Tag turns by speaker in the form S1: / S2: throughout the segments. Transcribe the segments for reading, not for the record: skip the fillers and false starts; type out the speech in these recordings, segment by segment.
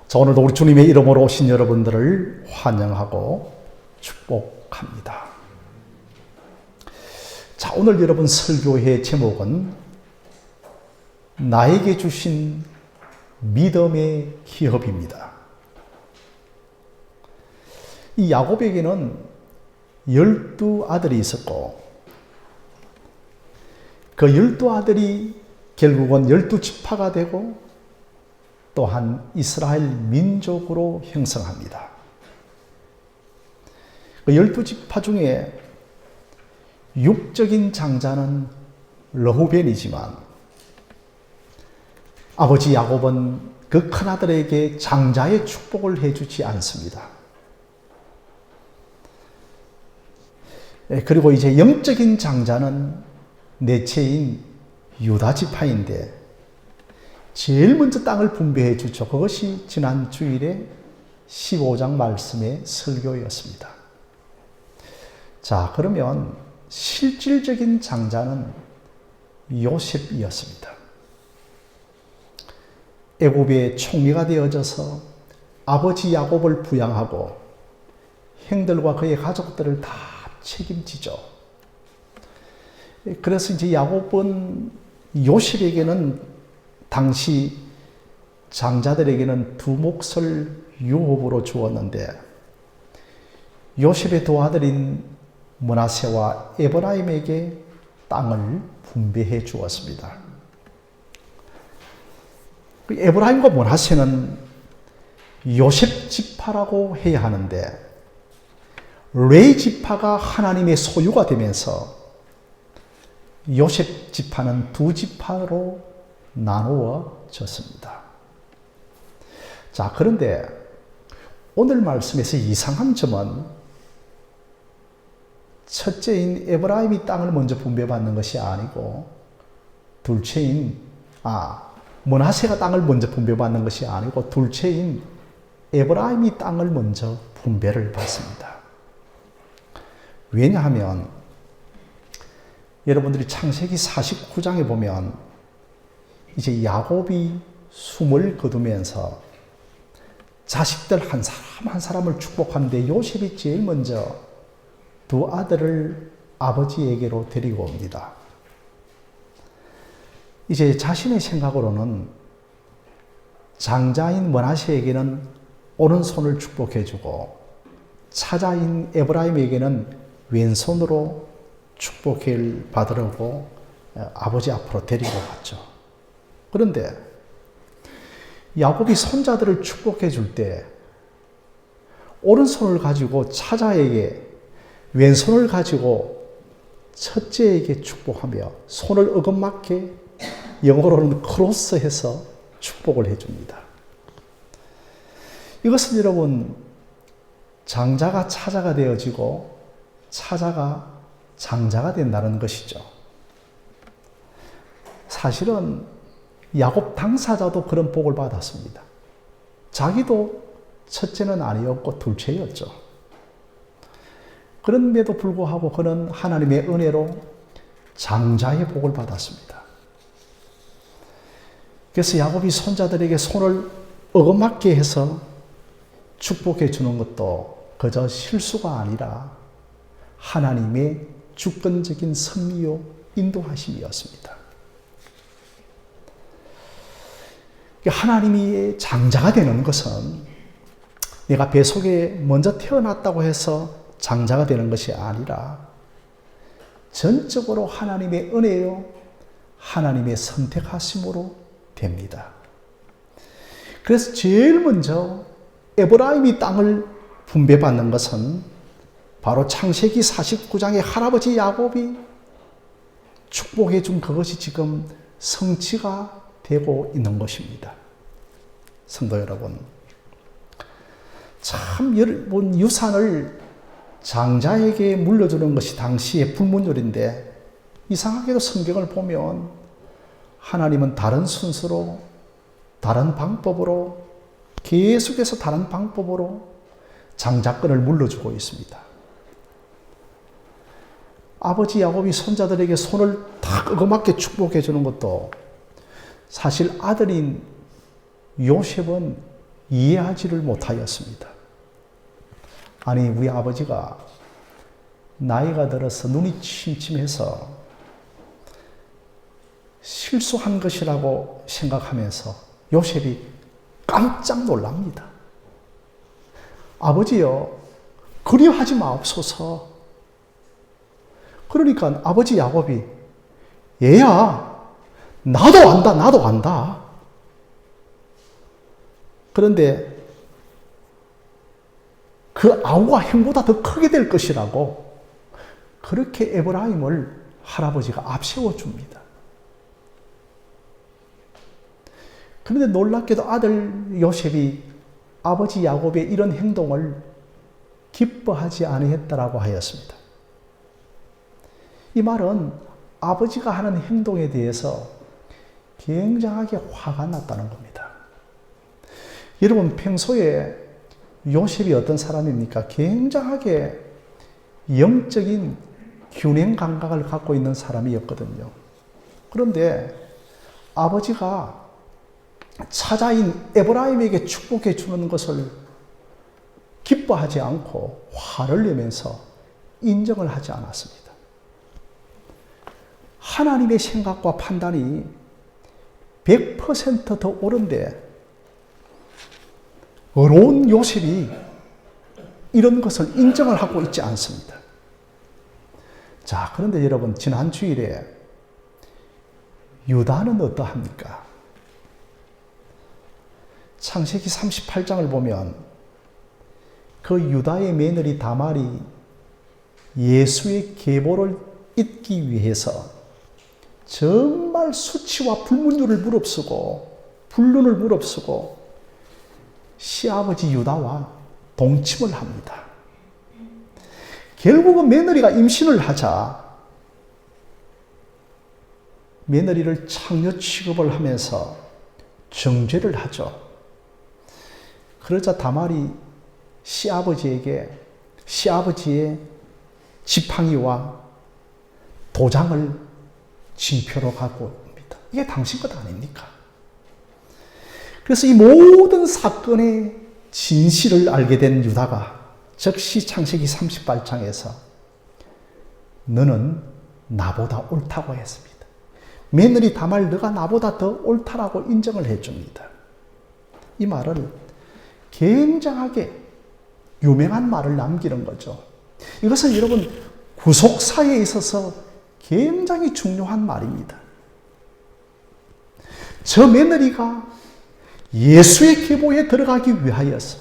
S1: 자, 오늘도 우리 주님의 이름으로 오신 여러분들을 환영하고 축복합니다. 자, 오늘 여러분 설교의 제목은 나에게 주신 믿음의 기업입니다. 이 야곱에게는 12아들이 있었고 그 12아들이 결국은 12지파가 되고 또한 이스라엘 민족으로 형성합니다. 그 12지파 중에 육적인 장자는 르후벤이지만 아버지 야곱은 그 큰아들에게 장자의 축복을 해주지 않습니다. 그리고 이제 영적인 장자는 넷째인 유다지파인데 제일 먼저 땅을 분배해 주죠. 그것이 지난 주일에 15장 말씀의 설교였습니다. 자, 그러면 실질적인 장자는 요셉이었습니다. 애굽의 총리가 되어져서 아버지 야곱을 부양하고 형들과 그의 가족들을 다 책임지죠. 그래서 이제 야곱은 요셉에게는 당시 장자들에게는 두 몫을 유업으로 주었는데 요셉의 두 아들인 므낫세와 에브라임에게 땅을 분배해 주었습니다. 에브라임과 므낫세는 요셉 지파라고 해야 하는데 레위 지파가 하나님의 소유가 되면서 요셉 지파는 두 지파로 나누어졌습니다. 자, 그런데 오늘 말씀에서 이상한 점은 첫째인 에브라임이 땅을 먼저 분배받는 것이 아니고 둘째인 므낫세가 땅을 먼저 분배받는 것이 아니고 둘째인 에브라임이 땅을 먼저 분배를 받습니다. 왜냐하면 여러분들이 창세기 49장에 보면 이제 야곱이 숨을 거두면서 자식들 한 사람 한 사람을 축복하는데 요셉이 제일 먼저 두 아들을 아버지에게로 데리고 옵니다. 이제 자신의 생각으로는 장자인 므낫세에게는 오른손을 축복해주고 차자인 에브라임에게는 왼손으로 축복을 받으려고 아버지 앞으로 데리고 갔죠. 그런데 야곱이 손자들을 축복해 줄 때 오른손을 가지고 차자에게 왼손을 가지고 첫째에게 축복하며 손을 어긋맞게 영어로는 크로스해서 축복을 해줍니다. 이것은 여러분 장자가 차자가 되어지고 차자가 장자가 된다는 것이죠. 사실은 야곱 당사자도 그런 복을 받았습니다. 자기도 첫째는 아니었고 둘째였죠. 그런데도 불구하고 그는 하나님의 은혜로 장자의 복을 받았습니다. 그래서 야곱이 손자들에게 손을 어긋맞게 해서 축복해 주는 것도 그저 실수가 아니라 하나님의 주권적인 섭리요 인도하심이었습니다. 하나님이 장자가 되는 것은 내가 뱃속에 먼저 태어났다고 해서 장자가 되는 것이 아니라 전적으로 하나님의 은혜요, 하나님의 선택하심으로 됩니다. 그래서 제일 먼저 에브라임이 땅을 분배받는 것은 바로 창세기 49장의 할아버지 야곱이 축복해 준 그것이 지금 성취가 되고 있는 것입니다. 성도 여러분, 참 여러분 유산을 장자에게 물려주는 것이 당시의 불문율인데 이상하게도 성경을 보면 하나님은 다른 순서로 다른 방법으로 계속해서 다른 방법으로 장자권을 물려주고 있습니다. 아버지 야곱이 손자들에게 손을 딱 어긋맞게 축복해 주는 것도 사실 아들인 요셉은 이해하지를 못하였습니다. 아니, 우리 아버지가 나이가 들어서 눈이 침침해서 실수한 것이라고 생각하면서 요셉이 깜짝 놀랍니다. 아버지요, 그리하지 마옵소서. 그러니까 아버지 야곱이, 얘야, 나도 안다. 그런데 그 아우가 형보다 더 크게 될 것이라고 그렇게 에브라임을 할아버지가 앞세워 줍니다. 그런데 놀랍게도 아들 요셉이 아버지 야곱의 이런 행동을 기뻐하지 아니했다라고 하였습니다. 이 말은 아버지가 하는 행동에 대해서 굉장하게 화가 났다는 겁니다. 여러분, 평소에 요셉이 어떤 사람입니까? 굉장하게 영적인 균형 감각을 갖고 있는 사람이었거든요. 그런데 아버지가 차자인 에브라임에게 축복해 주는 것을 기뻐하지 않고 화를 내면서 인정을 하지 않았습니다. 하나님의 생각과 판단이 100% 더 옳은데 어려운 요셉이 이런 것을 인정을 하고 있지 않습니다. 자, 그런데 여러분, 지난 주일에 유다는 어떠합니까? 창세기 38장을 보면 그 유다의 며느리 다말이 예수의 계보를 잇기 위해서 정말 수치와 불문율을 무릅쓰고 불륜을 무릅쓰고 시아버지 유다와 동침을 합니다. 결국은 며느리가 임신을 하자 며느리를 창녀 취급을 하면서 정죄를 하죠. 그러자 다말이 시아버지에게 시아버지의 지팡이와 도장을 징표로 갖고 옵니다. 이게 당신 것 아닙니까? 그래서 이 모든 사건의 진실을 알게 된 유다가 즉시 창세기 38장에서 너는 나보다 옳다고 했습니다. 며느리 다말 너가 나보다 더 옳다라고 인정을 해줍니다. 이 말을 굉장하게 유명한 말을 남기는 거죠. 이것은 여러분 구속사에 있어서 굉장히 중요한 말입니다. 저 며느리가 예수의 계보에 들어가기 위하여서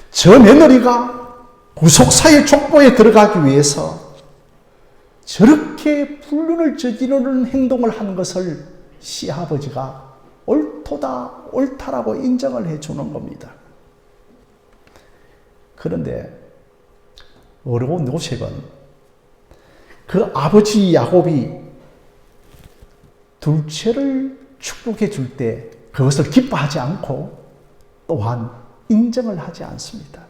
S1: 저 며느리가 구속사의 족보에 들어가기 위해서 저렇게 불륜을 저지르는 행동을 한 것을 시아버지가 옳다라고 인정을 해주는 겁니다. 그런데 어려운 요셉은 그 아버지 야곱이 둘째를 축복해 줄 때 그것을 기뻐하지 않고 또한 인정을 하지 않습니다.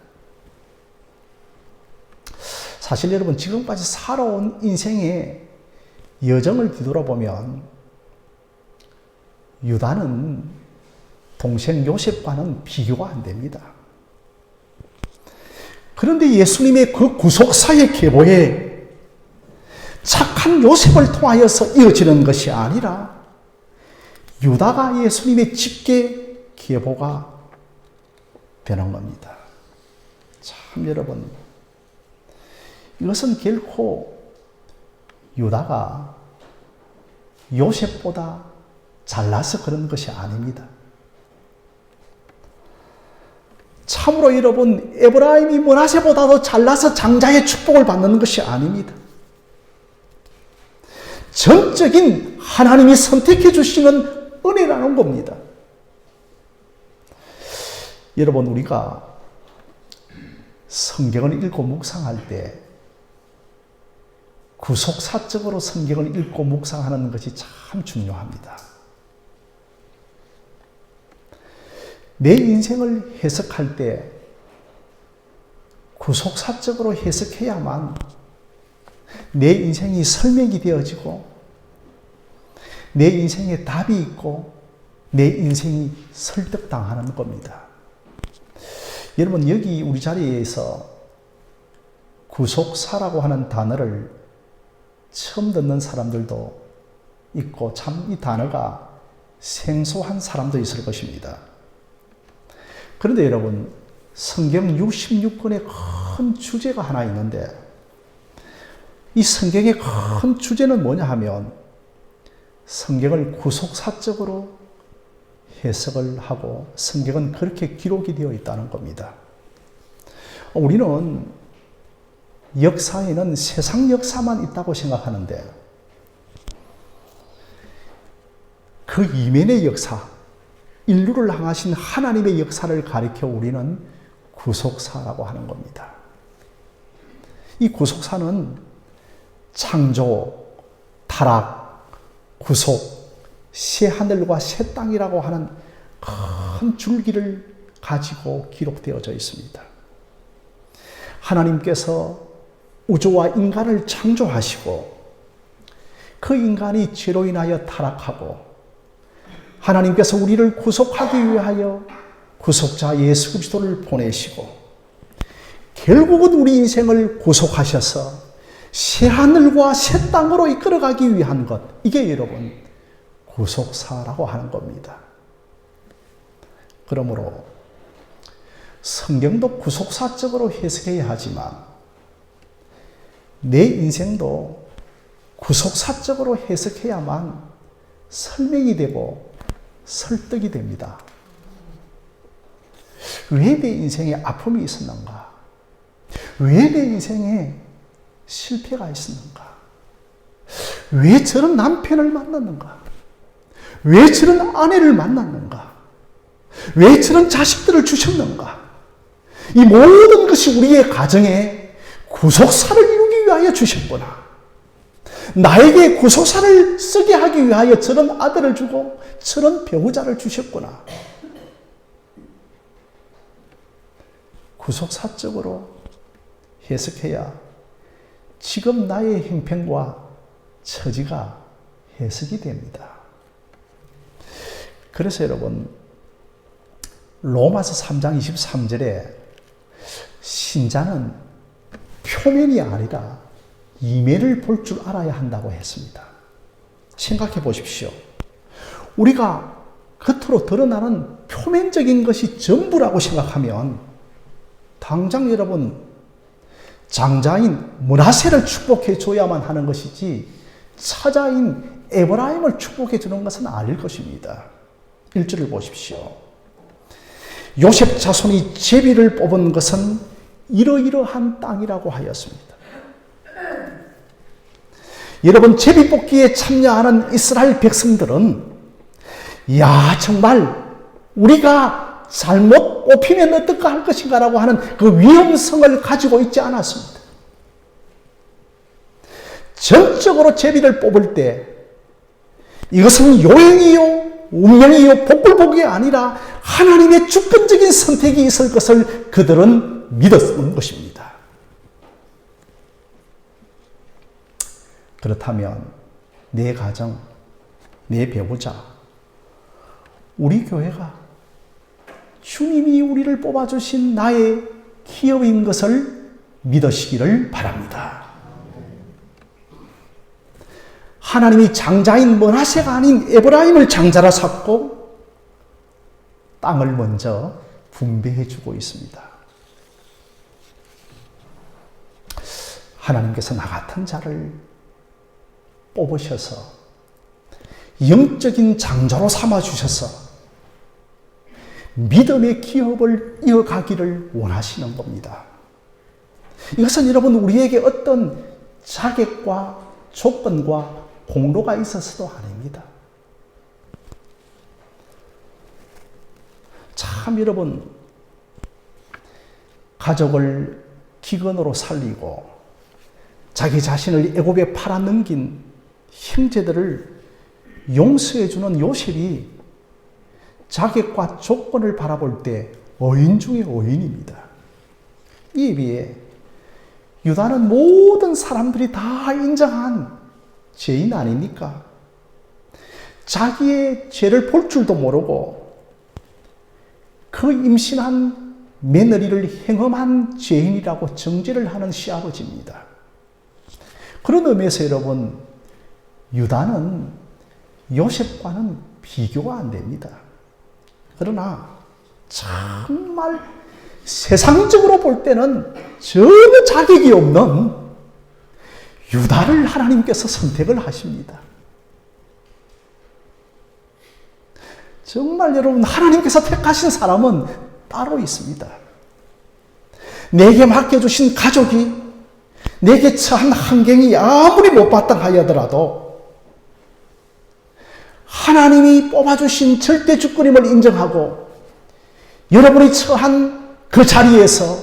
S1: 사실 여러분, 지금까지 살아온 인생의 여정을 뒤돌아보면 유다는 동생 요셉과는 비교가 안 됩니다. 그런데 예수님의 그 구속사의 계보에 착한 요셉을 통하여서 이어지는 것이 아니라 유다가 예수님의 집계 계보가 되는 겁니다. 참 여러분, 이것은 결코 유다가 요셉보다 잘나서 그런 것이 아닙니다. 참으로 여러분, 에브라임이 므낫세보다도 잘나서 장자의 축복을 받는 것이 아닙니다. 전적인 하나님이 선택해 주시는 은혜라는 겁니다. 여러분, 우리가 성경을 읽고 묵상할 때 구속사적으로 성경을 읽고 묵상하는 것이 참 중요합니다. 내 인생을 해석할 때 구속사적으로 해석해야만 내 인생이 설명이 되어지고 내 인생에 답이 있고 내 인생이 설득당하는 겁니다. 여러분, 여기 우리 자리에서 구속사라고 하는 단어를 처음 듣는 사람들도 있고, 참 이 단어가 생소한 사람도 있을 것입니다. 그런데 여러분, 성경 66권의 큰 주제가 하나 있는데, 이 성경의 큰 주제는 뭐냐 하면, 성경을 구속사적으로 해석을 하고 성경은 그렇게 기록이 되어 있다는 겁니다. 우리는 역사에는 세상 역사만 있다고 생각하는데, 그 이면의 역사, 인류를 향하신 하나님의 역사를 가리켜 우리는 구속사라고 하는 겁니다. 이 구속사는 창조, 타락, 구속, 새 하늘과 새 땅이라고 하는 큰 줄기를 가지고 기록되어져 있습니다. 하나님께서 우주와 인간을 창조하시고, 그 인간이 죄로 인하여 타락하고, 하나님께서 우리를 구속하기 위하여 구속자 예수 그리스도를 보내시고, 결국은 우리 인생을 구속하셔서 새 하늘과 새 땅으로 이끌어가기 위한 것, 이게 여러분 구속사라고 하는 겁니다. 그러므로 성경도 구속사적으로 해석해야 하지만 내 인생도 구속사적으로 해석해야만 설명이 되고 설득이 됩니다. 왜 내 인생에 아픔이 있었는가? 왜 내 인생에 실패가 있었는가? 왜 저런 남편을 만났는가? 왜 저런 아내를 만났는가? 왜 저런 자식들을 주셨는가? 이 모든 것이 우리의 가정에 구속사를 이루기 위하여 주셨구나. 나에게 구속사를 쓰게 하기 위하여 저런 아들을 주고 저런 배우자를 주셨구나. 구속사적으로 해석해야 지금 나의 형편과 처지가 해석이 됩니다. 그래서 여러분, 로마서 3장 23절에 신자는 표면이 아니라 이면을 볼 줄 알아야 한다고 했습니다. 생각해 보십시오. 우리가 겉으로 드러나는 표면적인 것이 전부라고 생각하면 당장 여러분 장자인 므낫세를 축복해 줘야만 하는 것이지 차자인 에브라임을 축복해 주는 것은 아닐 것입니다. 1절을 보십시오. 요셉 자손이 제비를 뽑은 것은 이러이러한 땅이라고 하였습니다. 여러분, 제비 뽑기에 참여하는 이스라엘 백성들은 야, 정말 우리가 잘못 뽑히면 어떨까 할 것인가라고 하는 그 위험성을 가지고 있지 않았습니다. 전적으로 제비를 뽑을 때 이것은 요행이요, 운명이요, 복불복이 아니라 하나님의 주권적인 선택이 있을 것을 그들은 믿었던 것입니다. 그렇다면 내 가정, 내 배우자, 우리 교회가 주님이 우리를 뽑아주신 나의 기업인 것을 믿으시기를 바랍니다. 하나님이 장자인 므낫세가 아닌 에브라임을 장자라 삼고 땅을 먼저 분배해 주고 있습니다. 하나님께서 나 같은 자를 뽑으셔서 영적인 장자로 삼아주셔서 믿음의 기업을 이어가기를 원하시는 겁니다. 이것은 여러분 우리에게 어떤 자격과 조건과 공로가 있어서도 아닙니다. 참 여러분, 가족을 기근으로 살리고 자기 자신을 애굽에 팔아넘긴 형제들을 용서해주는 요셉이 자격과 조건을 바라볼 때 어인 중에 어인입니다. 이에 비해 유다는 모든 사람들이 다 인정한 죄인 아닙니까? 자기의 죄를 볼 줄도 모르고 그 임신한 며느리를 행음한 죄인이라고 정죄를 하는 시아버지입니다. 그런 의미에서 여러분, 유다는 요셉과는 비교가 안 됩니다. 그러나 정말 세상적으로 볼 때는 전혀 자격이 없는 유다를 하나님께서 선택을 하십니다. 정말 여러분, 하나님께서 택하신 사람은 따로 있습니다. 내게 맡겨주신 가족이, 내게 처한 환경이 아무리 못마땅하여더라도 하나님이 뽑아주신 절대 주권임을 인정하고 여러분이 처한 그 자리에서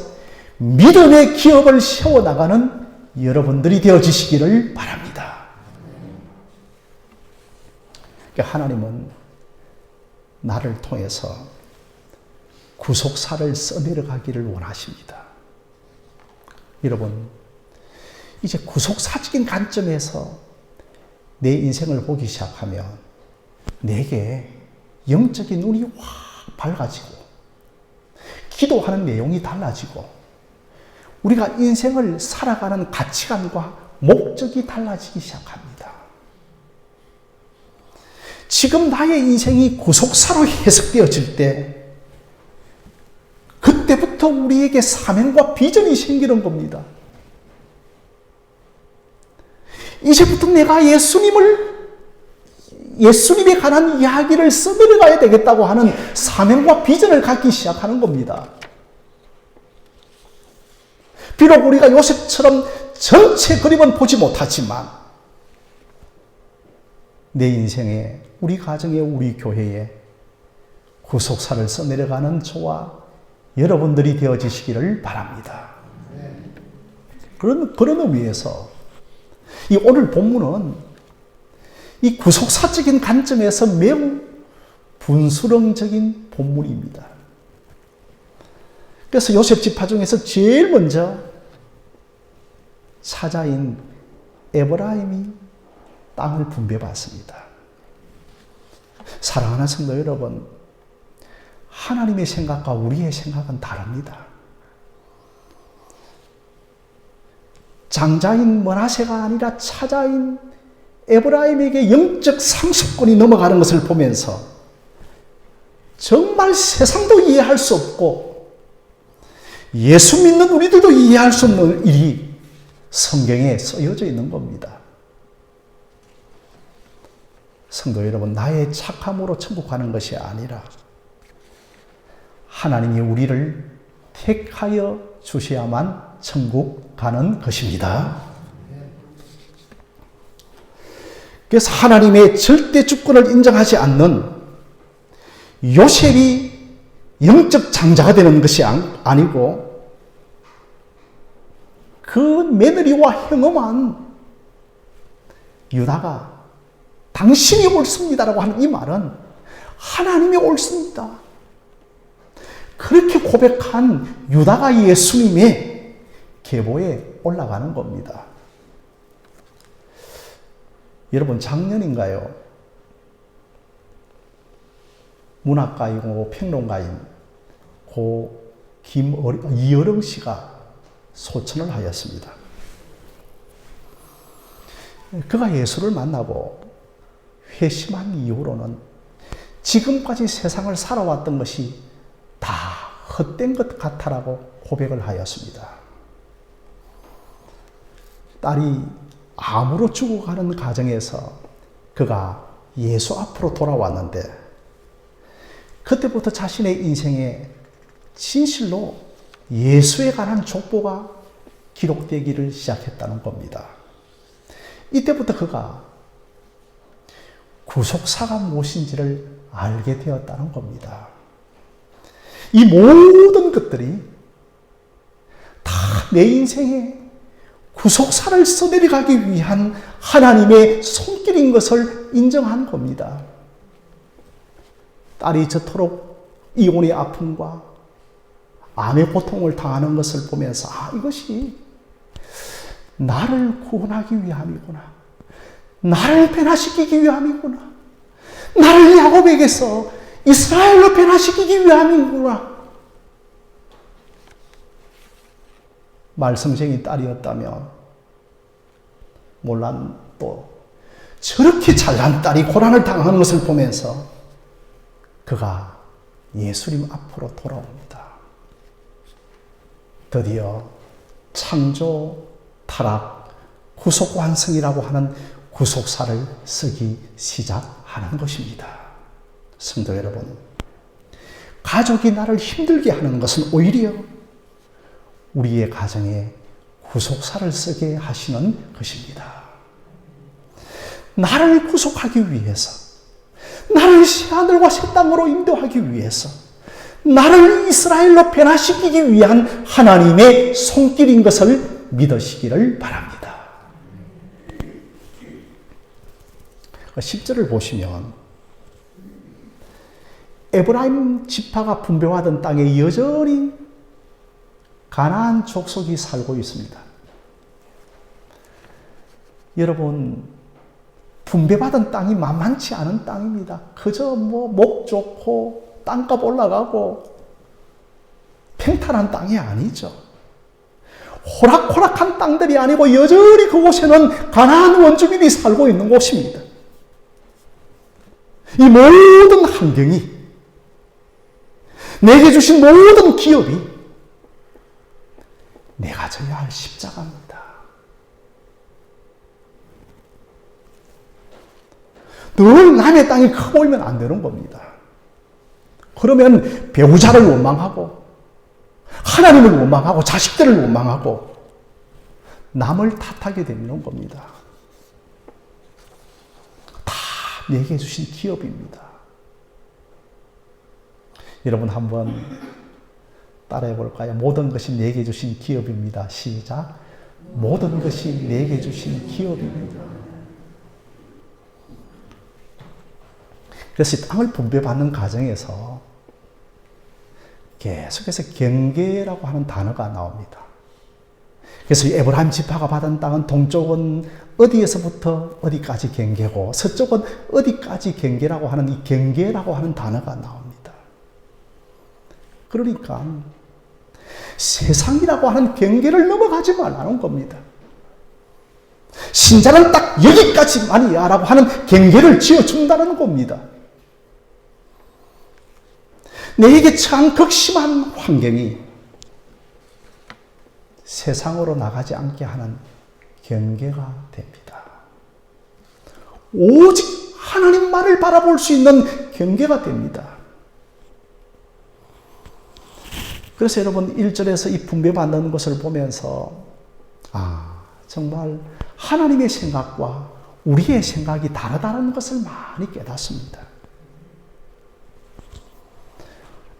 S1: 믿음의 기업을 세워나가는 여러분들이 되어지시기를 바랍니다. 하나님은 나를 통해서 구속사를 써내려가기를 원하십니다. 여러분, 이제 구속사적인 관점에서 내 인생을 보기 시작하면 내게 영적인 눈이 확 밝아지고 기도하는 내용이 달라지고 우리가 인생을 살아가는 가치관과 목적이 달라지기 시작합니다. 지금 나의 인생이 구속사로 해석되어질 때 그때부터 우리에게 사명과 비전이 생기는 겁니다. 이제부터 내가 예수님에 관한 이야기를 써내려가야 되겠다고 하는 사명과 비전을 갖기 시작하는 겁니다. 비록 우리가 요셉처럼 전체 그림은 보지 못하지만 내 인생에, 우리 가정에, 우리 교회에 구속사를 써내려가는 저와 여러분들이 되어지시기를 바랍니다. 그런 의미에서 이 오늘 본문은 이 구속사적인 관점에서 매우 분수령적인 본문입니다. 그래서 요셉 지파 중에서 제일 먼저 사자인 에브라임이 땅을 분배받습니다. 사랑하는 성도 여러분, 하나님의 생각과 우리의 생각은 다릅니다. 장자인 므낫세가 아니라 차자인 에브라임에게 영적 상속권이 넘어가는 것을 보면서 정말 세상도 이해할 수 없고 예수 믿는 우리들도 이해할 수 없는 일이 성경에 쓰여져 있는 겁니다. 성도 여러분, 나의 착함으로 천국 가는 것이 아니라 하나님이 우리를 택하여 주셔야만 천국 가는 것입니다. 그래서 하나님의 절대 주권을 인정하지 않는 요셉이 영적 장자가 되는 것이 아니고 그 며느리와 형험한 유다가 당신이 옳습니다라고 하는 이 말은 하나님이 옳습니다. 그렇게 고백한 유다가 예수님의 계보에 올라가는 겁니다. 여러분, 작년인가요? 문학가이고 평론가인 이어령 씨가 소천을 하였습니다. 그가 예수를 만나고 회심한 이후로는 지금까지 세상을 살아왔던 것이 다 헛된 것 같아라고 고백을 하였습니다. 딸이 암으로 죽어가는 과정에서 그가 예수 앞으로 돌아왔는데 그때부터 자신의 인생에 진실로 예수에 관한 족보가 기록되기를 시작했다는 겁니다. 이때부터 그가 구속사가 무엇인지를 알게 되었다는 겁니다. 이 모든 것들이 다 내 인생에 구속사를 써내려가기 위한 하나님의 손길인 것을 인정한 겁니다. 딸이 저토록 이혼의 아픔과 암의 고통을 당하는 것을 보면서 이것이 나를 구원하기 위함이구나. 나를 변화시키기 위함이구나. 나를 야곱에게서 이스라엘로 변화시키기 위함이구나. 말썽쟁이 딸이었다면 몰라 또 저렇게 잘난 딸이 고난을 당하는 것을 보면서 그가 예수님 앞으로 돌아옵니다. 드디어 창조, 타락, 구속 완성이라고 하는 구속사를 쓰기 시작하는 것입니다. 성도 여러분, 가족이 나를 힘들게 하는 것은 오히려 우리의 가정에 구속사를 쓰게 하시는 것입니다. 나를 구속하기 위해서, 나를 새하늘과 새 땅으로 인도하기 위해서, 나를 이스라엘로 변화시키기 위한 하나님의 손길인 것을 믿으시기를 바랍니다. 10절을 보시면 에브라임 지파가 분배받은 땅에 여전히 가나안 족속이 살고 있습니다. 여러분, 분배받은 땅이 만만치 않은 땅입니다. 그저 목 좋고 땅값 올라가고 평탄한 땅이 아니죠. 호락호락한 땅들이 아니고 여전히 그곳에는 가나안 원주민이 살고 있는 곳입니다. 이 모든 환경이, 내게 주신 모든 기업이 내가 져야 할 십자가입니다. 늘 남의 땅이 커 보이면 안 되는 겁니다. 그러면 배우자를 원망하고, 하나님을 원망하고, 자식들을 원망하고, 남을 탓하게 되는 겁니다. 다 내게 주신 기업입니다. 여러분 한번 따라해 볼까요? 모든 것이 내게 주신 기업입니다. 시작. 모든 것이 내게 주신 기업입니다. 그래서 이 땅을 분배받는 과정에서 계속해서 경계라고 하는 단어가 나옵니다. 그래서 에브라임 지파가 받은 땅은 동쪽은 어디에서부터 어디까지 경계고 서쪽은 어디까지 경계라고 하는 이 경계라고 하는 단어가 나옵니다. 그러니까 세상이라고 하는 경계를 넘어가지 말라는 겁니다. 신자는 딱 여기까지만이야 라고 하는 경계를 지어준다는 겁니다. 내게 처한 극심한 환경이 세상으로 나가지 않게 하는 경계가 됩니다. 오직 하나님만을 바라볼 수 있는 경계가 됩니다. 그래서 여러분 1절에서 이 분배받는 것을 보면서 정말 하나님의 생각과 우리의 생각이 다르다는 것을 많이 깨닫습니다.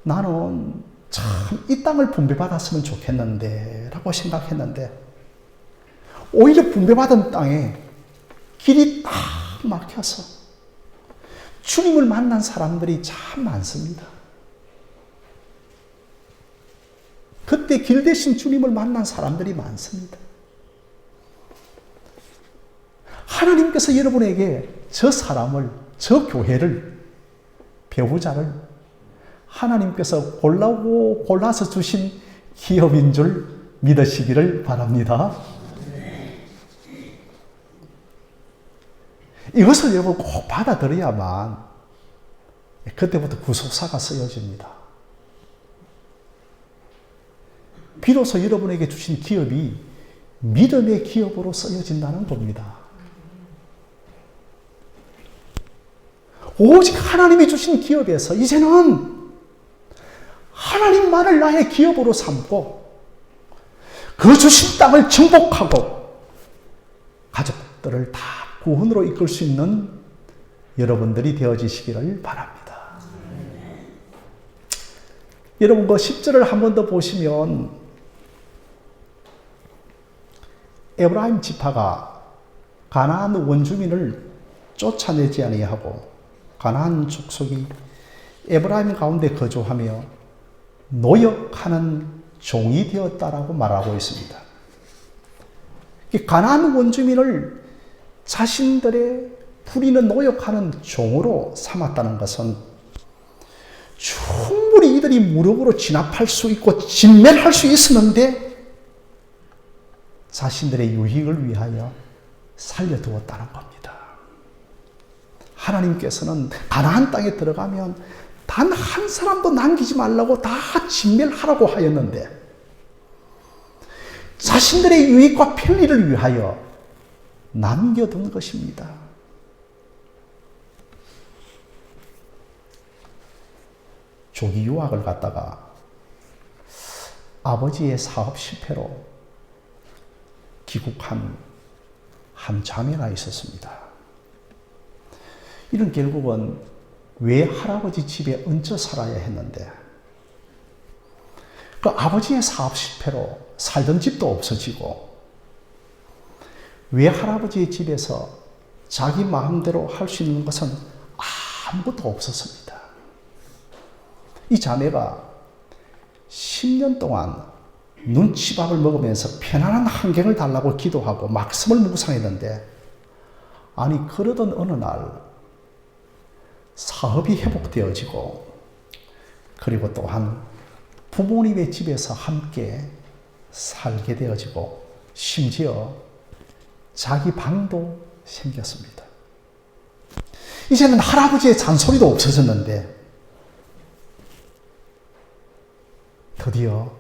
S1: 나는 참 이 땅을 분배받았으면 좋겠는데 라고 생각했는데 오히려 분배받은 땅에 길이 딱 막혀서 주님을 만난 사람들이 참 많습니다. 그때 길 대신 주님을 만난 사람들이 많습니다. 하나님께서 여러분에게 저 사람을, 저 교회를, 배우자를 하나님께서 골라서 주신 기업인 줄 믿으시기를 바랍니다. 이것을 여러분 꼭 받아들여야만 그때부터 구속사가 쓰여집니다. 비로소 여러분에게 주신 기업이 믿음의 기업으로 쓰여진다는 겁니다. 오직 하나님이 주신 기업에서 이제는 하나님만을 나의 기업으로 삼고 그 주신 땅을 정복하고 가족들을 다 구원으로 이끌 수 있는 여러분들이 되어지시기를 바랍니다. 여러분 그 10절을 한 번 더 보시면 에브라임 지파가 가나안 원주민을 쫓아내지 아니하고 가나안 족속이 에브라임 가운데 거주하며 노역하는 종이 되었다라고 말하고 있습니다. 가나안 원주민을 자신들의 부리는 노역하는 종으로 삼았다는 것은 충분히 이들이 무력으로 진압할 수 있고 진멸할 수 있었는데 자신들의 유익을 위하여 살려두었다는 겁니다. 하나님께서는 가나안 땅에 들어가면 단 한 사람도 남기지 말라고 다 진멸하라고 하였는데 자신들의 유익과 편리를 위하여 남겨둔 것입니다. 조기 유학을 갔다가 아버지의 사업 실패로 귀국한 한 자매가 있었습니다. 이는 결국은 외할아버지 집에 얹혀 살아야 했는데 그 아버지의 사업 실패로 살던 집도 없어지고 외할아버지의 집에서 자기 마음대로 할 수 있는 것은 아무것도 없었습니다. 이 자매가 10년 동안 눈치밥을 먹으면서 편안한 환경을 달라고 기도하고 말씀을 묵상했는데 아니 그러던 어느 날 사업이 회복되어지고 그리고 또한 부모님의 집에서 함께 살게 되어지고 심지어 자기 방도 생겼습니다. 이제는 할아버지의 잔소리도 없어졌는데 드디어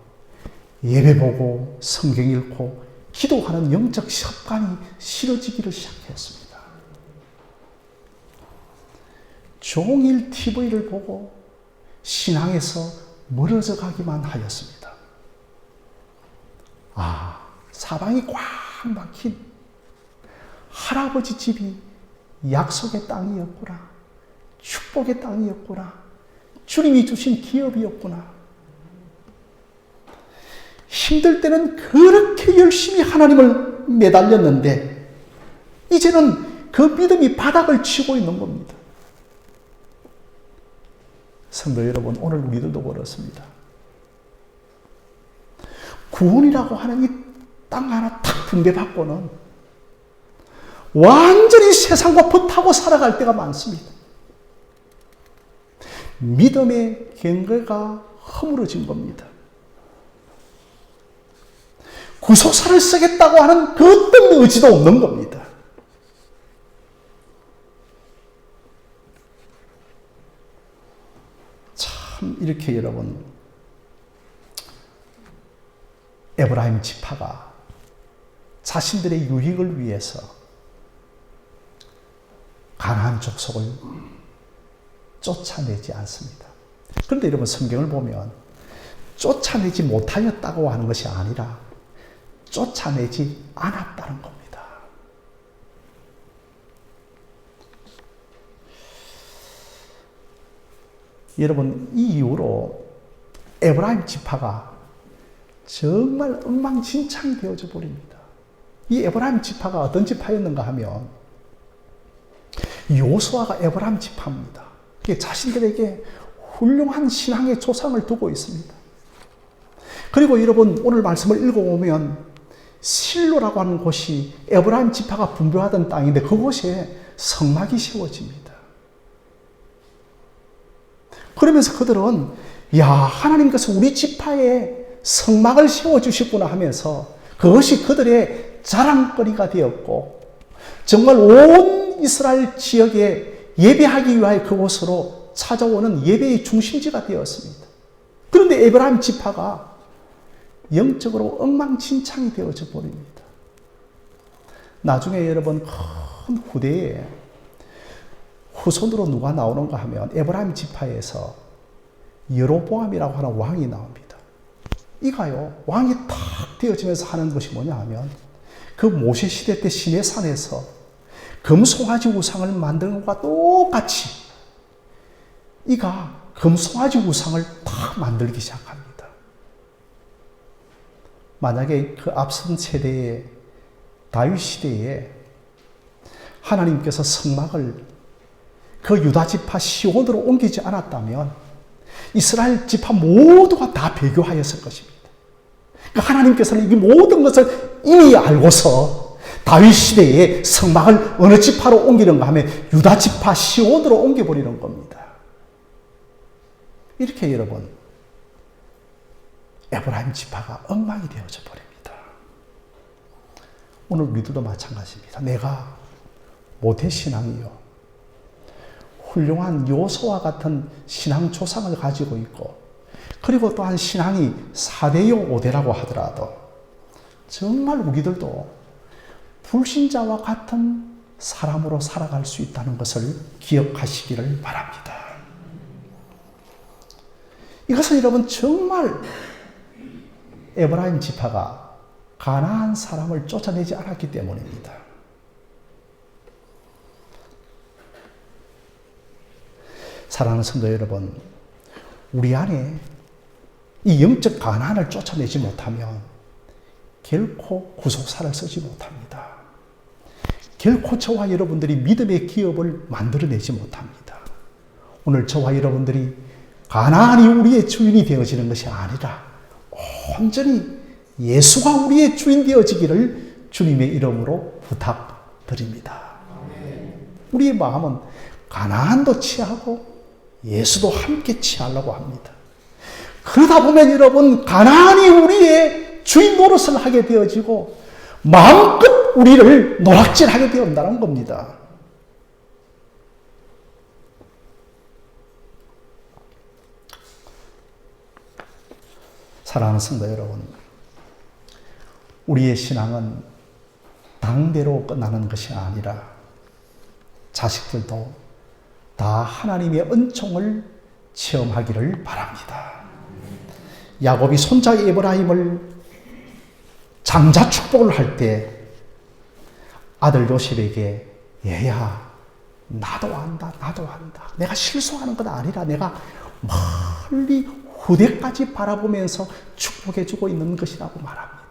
S1: 예배 보고 성경 읽고 기도하는 영적 습관이 싫어지기를 시작했습니다. 종일 TV를 보고 신앙에서 멀어져 가기만 하였습니다. 사방이 꽉 막힌 할아버지 집이 약속의 땅이었구나. 축복의 땅이었구나. 주님이 주신 기업이었구나. 힘들 때는 그렇게 열심히 하나님을 매달렸는데 이제는 그 믿음이 바닥을 치고 있는 겁니다. 성도 여러분, 오늘 우리들도 그렇습니다. 구원이라고 하는 이 땅 하나 탁 분배받고는 완전히 세상과 벗하고 살아갈 때가 많습니다. 믿음의 경계가 허물어진 겁니다. 구속사를 쓰겠다고 하는 그 어떤 의지도 없는 겁니다. 참 이렇게 여러분 에브라임 지파가 자신들의 유익을 위해서 가나안 족속을 쫓아내지 않습니다. 그런데 여러분 성경을 보면 쫓아내지 못하였다고 하는 것이 아니라 쫓아내지 않았다는 겁니다. 여러분 이 이후로 에브라임 지파가 정말 엉망진창이 되어져 버립니다. 이 에브라임 지파가 어떤 지파였는가 하면 요수아가 에브라임 지파입니다. 자신들에게 훌륭한 신앙의 조상을 두고 있습니다. 그리고 여러분 오늘 말씀을 읽어보면 실로라고 하는 곳이 에브라임 지파가 분배하던 땅인데 그곳에 성막이 세워집니다. 그러면서 그들은 하나님께서 우리 지파에 성막을 세워주셨구나 하면서 그것이 그들의 자랑거리가 되었고 정말 온 이스라엘 지역에 예배하기 위하여 그곳으로 찾아오는 예배의 중심지가 되었습니다. 그런데 에브라임 지파가 영적으로 엉망진창이 되어져 버립니다. 나중에 여러분 큰 후대에 후손으로 누가 나오는가 하면 에브라임 지파에서 여로보암이라고 하는 왕이 나옵니다. 이가요 왕이 탁 되어지면서 하는 것이 뭐냐 하면 그 모세 시대 때 시내산에서 금송아지 우상을 만드는 것과 똑같이 이가 금송아지 우상을 탁 만들기 시작합니다. 만약에 그 앞선 세대의 다윗 시대에 하나님께서 성막을 그 유다 지파 시온으로 옮기지 않았다면 이스라엘 지파 모두가 다 배교하였을 것입니다. 하나님께서는 이 모든 것을 이미 알고서 다윗 시대에 성막을 어느 지파로 옮기는가 하면 유다 지파 시온으로 옮겨버리는 겁니다. 이렇게 여러분 에브라임 지파가 엉망이 되어져 버립니다. 오늘 우리들도 마찬가지입니다. 내가 모태신앙이요, 훌륭한 요소와 같은 신앙 조상을 가지고 있고, 그리고 또한 신앙이 4대요 5대라고 하더라도 정말 우리들도 불신자와 같은 사람으로 살아갈 수 있다는 것을 기억하시기를 바랍니다. 이것은 여러분 정말 에브라임 지파가 가나안 사람을 쫓아내지 않았기 때문입니다. 사랑하는 성도 여러분, 우리 안에 이 영적 가나안을 쫓아내지 못하면 결코 구속사를 쓰지 못합니다. 결코 저와 여러분들이 믿음의 기업을 만들어내지 못합니다. 오늘 저와 여러분들이 가나안이 우리의 주인이 되어지는 것이 아니라 온전히 예수가 우리의 주인 되어지기를 주님의 이름으로 부탁드립니다. 우리의 마음은 가나안도 취하고 예수도 함께 취하려고 합니다. 그러다 보면 여러분, 가나안이 우리의 주인 노릇을 하게 되어지고 마음껏 우리를 노락질하게 되었다는 겁니다. 사랑하는 성도 여러분, 우리의 신앙은 당대로 끝나는 것이 아니라 자식들도 다 하나님의 은총을 체험하기를 바랍니다. 야곱이 손자 에브라임을 장자 축복을 할 때 아들 요셉에게, 얘야, 나도 안다. 내가 실수하는 건 아니라 내가 멀리 후대까지 바라보면서 축복해주고 있는 것이라고 말합니다.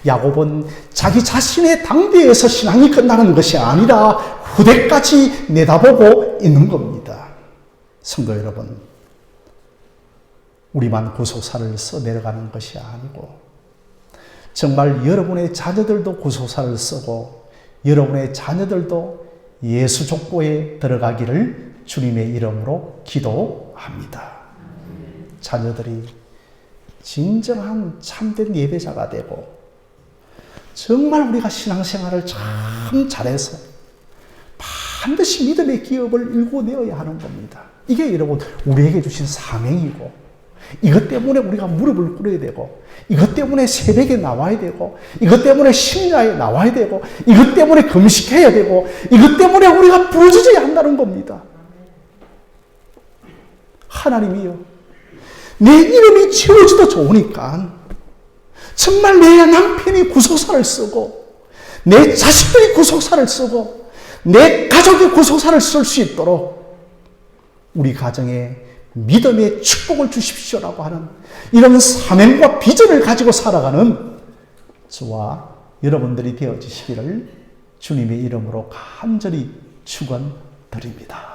S1: 야곱은 자기 자신의 당대에서 신앙이 끝나는 것이 아니라 후대까지 내다보고 있는 겁니다. 성도 여러분, 우리만 구속사를 써내려가는 것이 아니고 정말 여러분의 자녀들도 구속사를 쓰고 여러분의 자녀들도 예수 족보에 들어가기를 주님의 이름으로 기도합니다. 자녀들이 진정한 참된 예배자가 되고 정말 우리가 신앙생활을 참 잘해서 반드시 믿음의 기업을 일궈내어야 하는 겁니다. 이게 여러분 우리에게 주신 사명이고, 이것 때문에 우리가 무릎을 꿇어야 되고, 이것 때문에 새벽에 나와야 되고, 이것 때문에 심야에 나와야 되고, 이것 때문에 금식해야 되고, 이것 때문에 우리가 부르짖어야 한다는 겁니다. 하나님이요, 내 이름이 지어져도 좋으니까 정말 내 남편이 구속사를 쓰고 내 자식들이 구속사를 쓰고 내 가족이 구속사를 쓸 수 있도록 우리 가정에 믿음의 축복을 주십시오라고 하는 이런 사명과 비전을 가지고 살아가는 저와 여러분들이 되어지시기를 주님의 이름으로 간절히 축원드립니다.